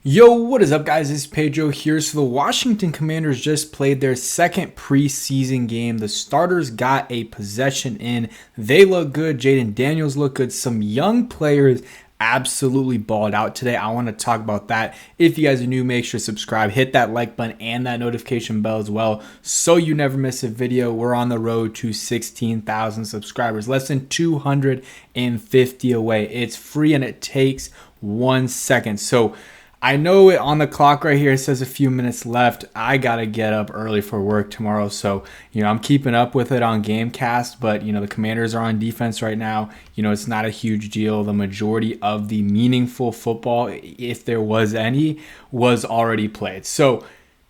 Yo, what is up, guys? It's Pedro here. So the Washington Commanders just played their second preseason game. The starters got a possession in. They look good. Jaden Daniels looked good. Some young players absolutely balled out today. I want to talk about that. If you guys are new, make sure to subscribe, hit that like button and that notification bell as well so you never miss a video. We're on the road to 16,000 subscribers, less than 250 away. It's free and it takes 1 second. So I know it on the clock right here. It says a few minutes left. I got to get up early for work tomorrow. So, I'm keeping up with it on Gamecast, but, the Commanders are on defense right now. It's not a huge deal. The majority of the meaningful football, if there was any, was already played. So,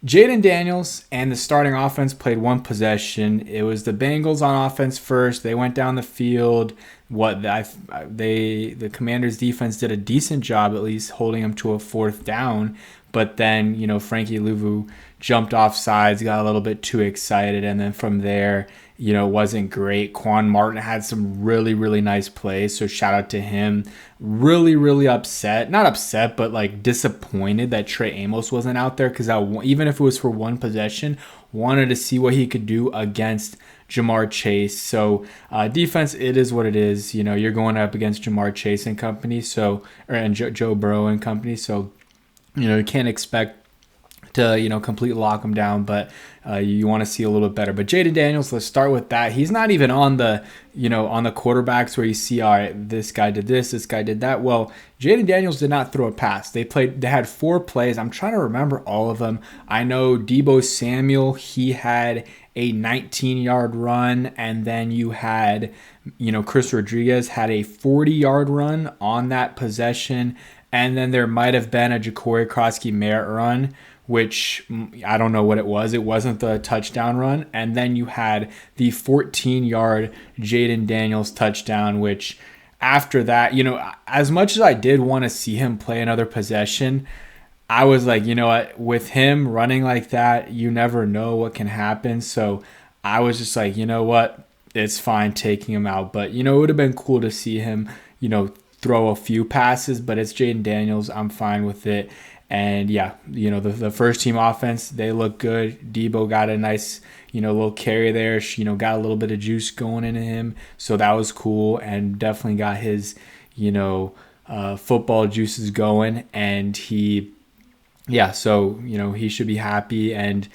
Jaden Daniels and the starting offense played one possession. It was the Bengals on offense first. They went down the field. The Commanders defense did a decent job, at least holding them to a fourth down. But then, Frankie Louvu jumped off sides, got a little bit too excited, and then from there, wasn't great. Quan Martin had some really, really nice plays, so shout out to him. Really, really upset. Not upset, but disappointed that Trey Amos wasn't out there because even if it was for one possession, wanted to see what he could do against Jamar Chase. So defense, it is what it is. You're going up against Jamar Chase and company, and Joe Burrow and company, so you can't expect to complete lock him down, but you want to see a little bit better. But Jaden Daniels, let's start with that. He's not even on the on the quarterbacks where you see, all right, this guy did this guy did that. Well, Jaden Daniels did not throw a pass. They had 4 plays. I'm trying to remember all of them. I know Deebo Samuel, he had a 19-yard run, and then you had Chris Rodriguez had a 40-yard run on that possession, and then there might have been a Ja'Cory Krosky-Merritt run, which I don't know what it was. It wasn't the touchdown run. And then you had the 14-yard Jaden Daniels touchdown, which after that, as much as I did want to see him play another possession, I was like, what, with him running like that, you never know what can happen. So I was just like, what, it's fine taking him out. But, it would have been cool to see him, throw a few passes, but it's Jaden Daniels. I'm fine with it. And yeah, the first team offense, they look good. Deebo got a nice, little carry there. Got a little bit of juice going into him. So that was cool and definitely got his, football juices going. And he should be happy. And,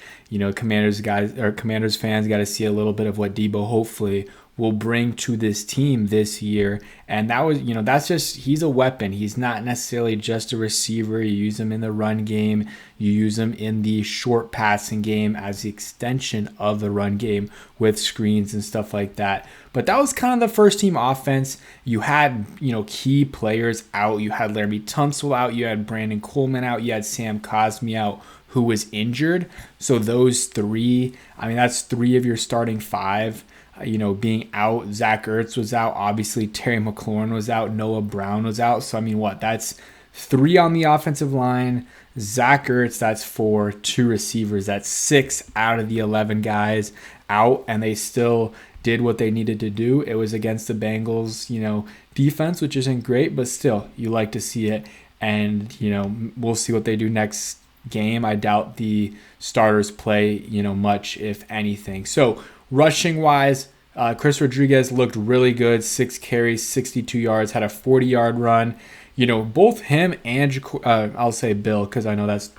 Commanders fans got to see a little bit of what Deebo hopefully will bring to this team this year. And that was, that's just, he's a weapon. He's not necessarily just a receiver. You use him in the run game. You use him in the short passing game as the extension of the run game with screens and stuff like that. But that was kind of the first team offense. You had, key players out. You had Laramie Tunsil out. You had Brandon Coleman out. You had Sam Cosmi out, who was injured. So those 3, that's 3 of your starting 5. Being out. Zach Ertz was out. Obviously, Terry McLaurin was out. Noah Brown was out. So, that's 3 on the offensive line. Zach Ertz, that's 4. 2 receivers. That's 6 out of the 11 guys out. And they still did what they needed to do. It was against the Bengals, defense, which isn't great. But still, you like to see it. And, we'll see what they do next game. I doubt the starters play, much, if anything. So, rushing wise, Chris Rodriguez looked really good. 6 carries, 62 yards, had a 40-yard run. Both him and I'll say Bill because I know that's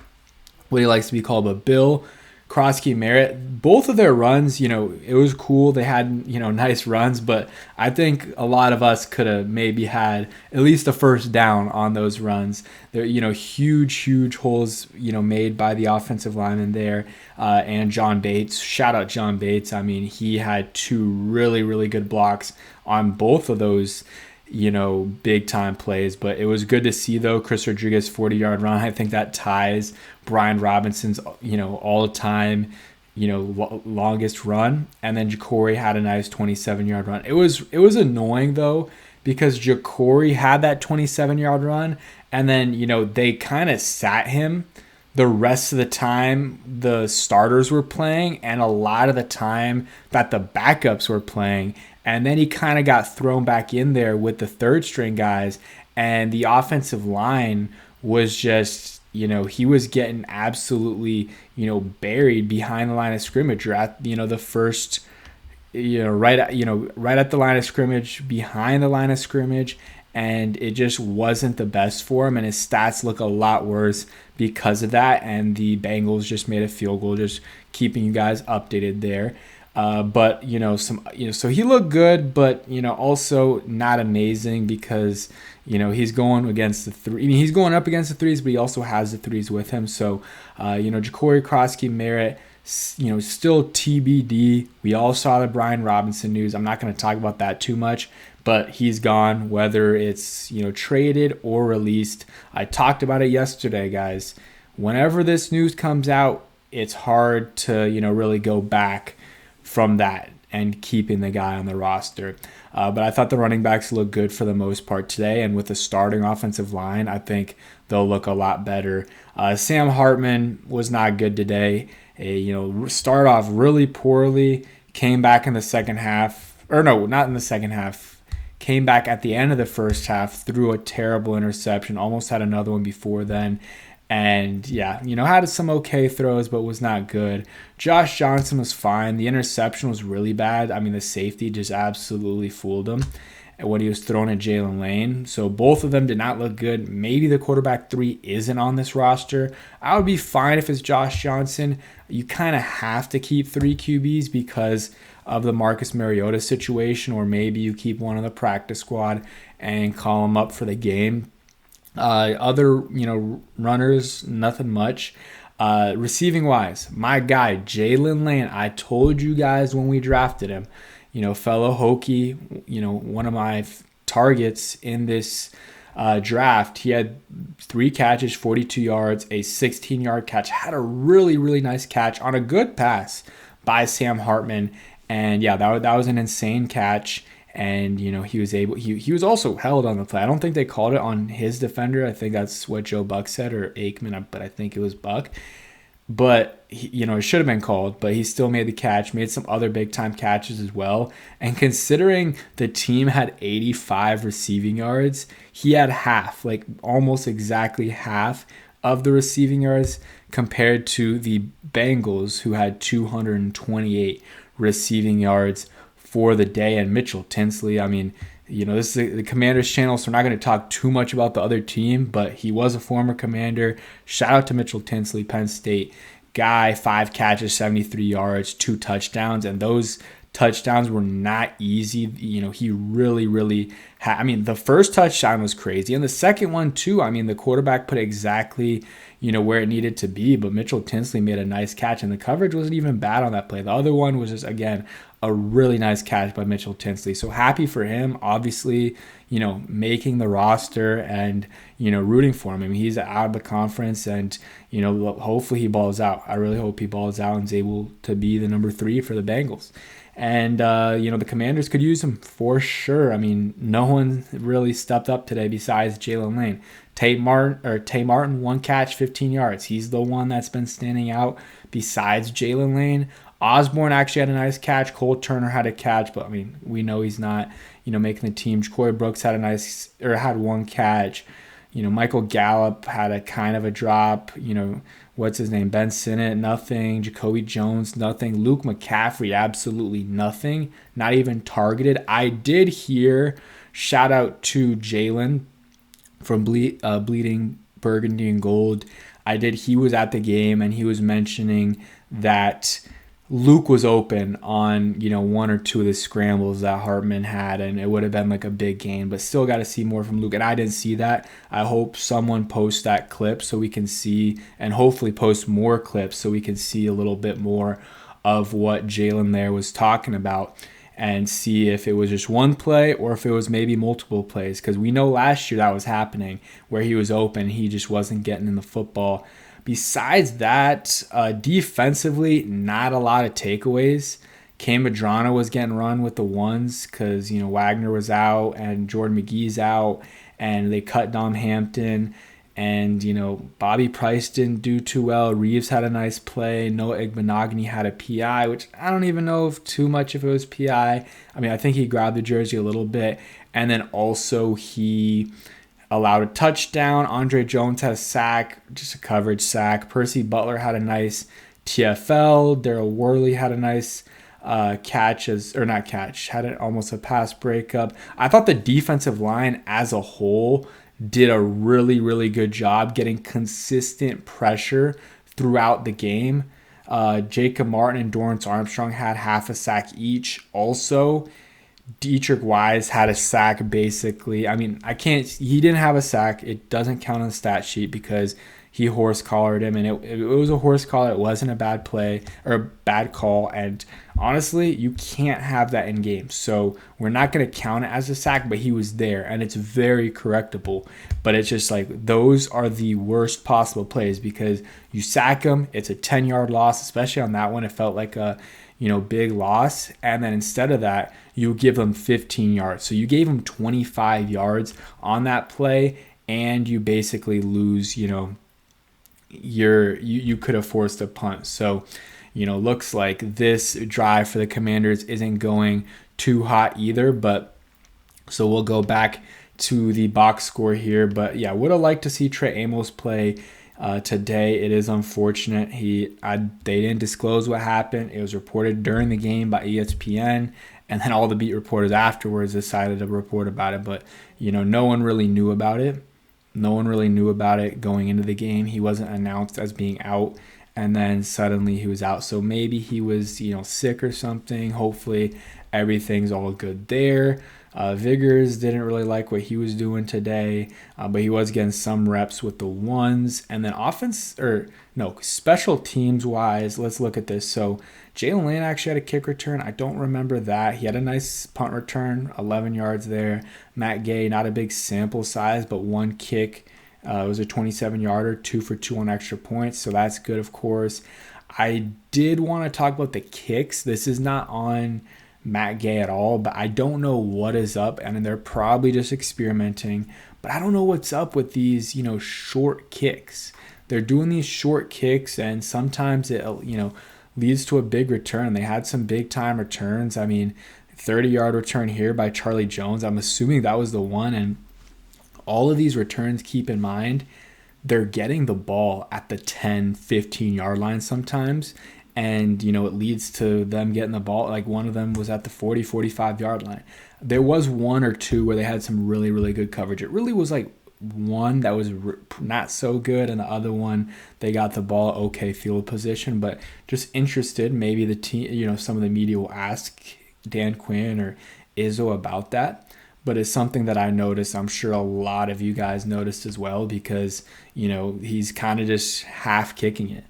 what he likes to be called, but Bill Krosky-Merritt, both of their runs, it was cool. They had, nice runs, but I think a lot of us could have maybe had at least a first down on those runs. They're, huge holes, made by the offensive lineman there. And John Bates, shout out John Bates. He had 2 really, really good blocks on both of those, big time plays. But it was good to see, though, Chris Rodriguez 40-yard run. I think that ties Brian Robinson's, all time, longest run. And then Ja'Cory had a nice 27-yard run. It was annoying, though, because Ja'Cory had that 27-yard run, and then, they kind of sat him the rest of the time the starters were playing and a lot of the time that the backups were playing. And then he kind of got thrown back in there with the third string guys, and the offensive line was just he was getting absolutely, buried behind the line of scrimmage or at, the first, right at the line of scrimmage, behind the line of scrimmage, and it just wasn't the best for him, and his stats look a lot worse because of that. And the Bengals just made a field goal, just keeping you guys updated there. But so he looked good, but also not amazing because he's going against the three. I mean, he's going up against the threes, but he also has the threes with him. So Ja'Cory Krosky Merritt, still TBD. We all saw the Brian Robinson news. I'm not going to talk about that too much, but he's gone, whether it's traded or released. I talked about it yesterday, guys. Whenever this news comes out, it's hard to really go back from that and keeping the guy on the roster. But I thought the running backs looked good for the most part today, and with the starting offensive line, I think they'll look a lot better. Sam Hartman was not good today. Started off really poorly, came back in the second half, or no, not in the second half, came back at the end of the first half, threw a terrible interception, almost had another one before then. And yeah, had some okay throws, but was not good. Josh Johnson was fine. The interception was really bad. I mean, the safety just absolutely fooled him when he was thrown at Jaylin Lane. So both of them did not look good. Maybe the quarterback 3 isn't on this roster. I would be fine if it's Josh Johnson. You kind of have to keep 3 QBs because of the Marcus Mariota situation, or maybe you keep one on the practice squad and call him up for the game. Other, runners, nothing much. Receiving wise, my guy, Jaylin Lane, I told you guys when we drafted him, fellow Hokie, one of my targets in this draft. He had 3 catches, 42 yards, a 16-yard catch, had a really, really nice catch on a good pass by Sam Hartman. And yeah, that was an insane catch. And he was able. He was also held on the play. I don't think they called it on his defender. I think that's what Joe Buck said, or Aikman, but I think it was Buck. But it should have been called. But he still made the catch. Made some other big time catches as well. And considering the team had 85 receiving yards, he had half, like almost exactly half of the receiving yards compared to the Bengals, who had 228 receiving yards for the day. And Mitchell Tinsley, I mean, this is the Commanders channel, so we're not going to talk too much about the other team, but he was a former Commander. Shout out to Mitchell Tinsley, Penn State guy, 5 catches, 73 yards, 2 touchdowns, and those touchdowns were not easy. He really, really had, I mean, the first touchdown was crazy, and the second one too. I mean, the quarterback put it exactly, where it needed to be, but Mitchell Tinsley made a nice catch, and the coverage wasn't even bad on that play. The other one was just, again, a really nice catch by Mitchell Tinsley. So happy for him, obviously, making the roster and, rooting for him. I mean, he's out of the conference, and, hopefully he balls out. I really hope he balls out and is able to be the number 3 for the Bengals. And, the Commanders could use him for sure. I mean, no one really stepped up today besides Jaylin Lane. Tay Martin, 1 catch, 15 yards. He's the one that's been standing out besides Jaylin Lane. Osborne actually had a nice catch. Cole Turner had a catch, but I mean, we know he's not, making the team. Corey Brooks had had 1 catch. Michael Gallup had a kind of a drop. What's his name? Ben Sinnott, nothing. Jacoby Jones, nothing. Luke McCaffrey, absolutely nothing. Not even targeted. I did hear, shout out to Jaylin from Bleeding Burgundy and Gold. He was at the game, and he was mentioning that Luke was open on, 1 or 2 of the scrambles that Hartman had, and it would have been like a big gain, but still got to see more from Luke. And I didn't see that. I hope someone posts that clip so we can see, and hopefully post more clips so we can see a little bit more of what Jaylin there was talking about, and see if it was just 1 play or if it was maybe multiple plays. Because we know last year that was happening where he was open, he just wasn't getting in the football. Besides that, defensively, not a lot of takeaways. Cam Madrano was getting run with the ones because, Wagner was out and Jordan McGee's out, and they cut Dom Hampton. And, Bobby Price didn't do too well. Reeves had a nice play. Noah Igbenogany had a PI, which I don't even know if too much if it was PI. I mean, I think he grabbed the jersey a little bit. And then also he allowed a touchdown. Andre Jones had a sack, just a coverage sack. Percy Butler had a nice TFL. Daryl Worley had a nice had almost a pass breakup. I thought the defensive line as a whole did a really, really good job getting consistent pressure throughout the game. Jacob Martin and Dorrance Armstrong had half a sack each. Also, Dietrich Wise had a sack basically. I mean, he didn't have a sack. It doesn't count on the stat sheet because he horse collared him, and it was a horse collar. It wasn't a bad play or a bad call. And honestly, you can't have that in game. So we're not going to count it as a sack, but he was there, and it's very correctable. But it's just like those are the worst possible plays because you sack him, it's a 10-yard loss, especially on that one. It felt like a big loss. And then instead of that, you give them 15 yards. So you gave them 25 yards on that play, and you basically lose, you could have forced a punt. So, looks like this drive for the Commanders isn't going too hot either. But so we'll go back to the box score here. But yeah, would have liked to see Trey Amos play today. It is unfortunate. They didn't disclose what happened. It was reported during the game by ESPN, and then all the beat reporters afterwards decided to report about it. But no one really knew about it. No one really knew about it going into the game. He wasn't announced as being out, and then suddenly he was out. So maybe he was, sick or something. Hopefully everything's all good there. Vigors didn't really like what he was doing today, but he was getting some reps with the ones. And then special teams wise, let's look at this. So Jaylin actually had a kick return. I don't remember that. He had a nice punt return, 11 yards there. Matt Gay, not a big sample size, but one kick. It was a 27-yarder, 2 for 2 on extra points. So that's good, of course. I did want to talk about the kicks. This is not on Matt Gay at all, but I don't know what is up, and they're probably just experimenting, but I don't know what's up with these, short kicks. They're doing these short kicks, and sometimes it, leads to a big return. They had some big time returns. I mean, 30-yard return here by Charlie Jones. I'm assuming that was the one, and all of these returns, keep in mind, they're getting the ball at the 10, 15-yard line sometimes. And, it leads to them getting the ball. Like one of them was at the 40, 45-yard line. There was one or two where they had some really, really good coverage. It really was like one that was not so good, and the other one, they got the ball okay field position. But just interested, maybe the team, some of the media will ask Dan Quinn or Izzo about that. But it's something that I noticed. I'm sure a lot of you guys noticed as well because, he's kind of just half kicking it.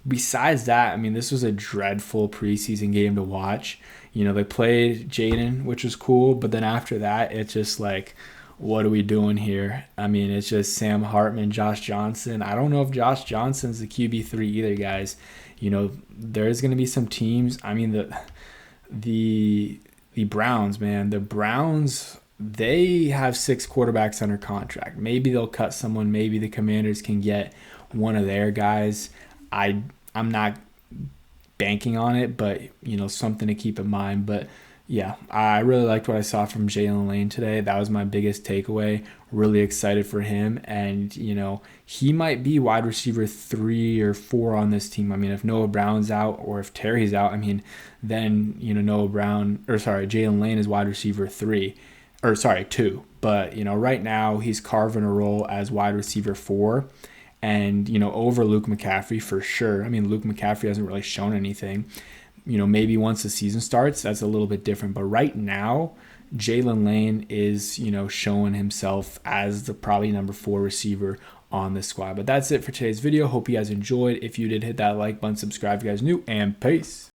Besides that, I mean, this was a dreadful preseason game to watch. They played Jaden, which was cool, but then after that, it's just like, what are we doing here? I mean, it's just Sam Hartman, Josh Johnson. I don't know if Josh Johnson's the QB3 either, guys. There's going to be some teams. I mean, the Browns, man. The Browns, they have 6 quarterbacks under contract. Maybe they'll cut someone. Maybe the Commanders can get one of their guys. I'm not banking on it, but something to keep in mind. But yeah, I really liked what I saw from Jaylin Lane today. That was my biggest takeaway. Really excited for him, and he might be wide receiver 3 or 4 on this team. I mean, if Noah Brown's out or if Terry's out, I mean, then Jaylin Lane is wide receiver 2. But right now he's carving a role as wide receiver 4. And, over Luke McCaffrey for sure. I mean, Luke McCaffrey hasn't really shown anything. Maybe once the season starts, that's a little bit different. But right now, Jaylin Lane is, showing himself as the probably number 4 receiver on the squad. But that's it for today's video. Hope you guys enjoyed. If you did, hit that like button, subscribe if you guys are new, and peace.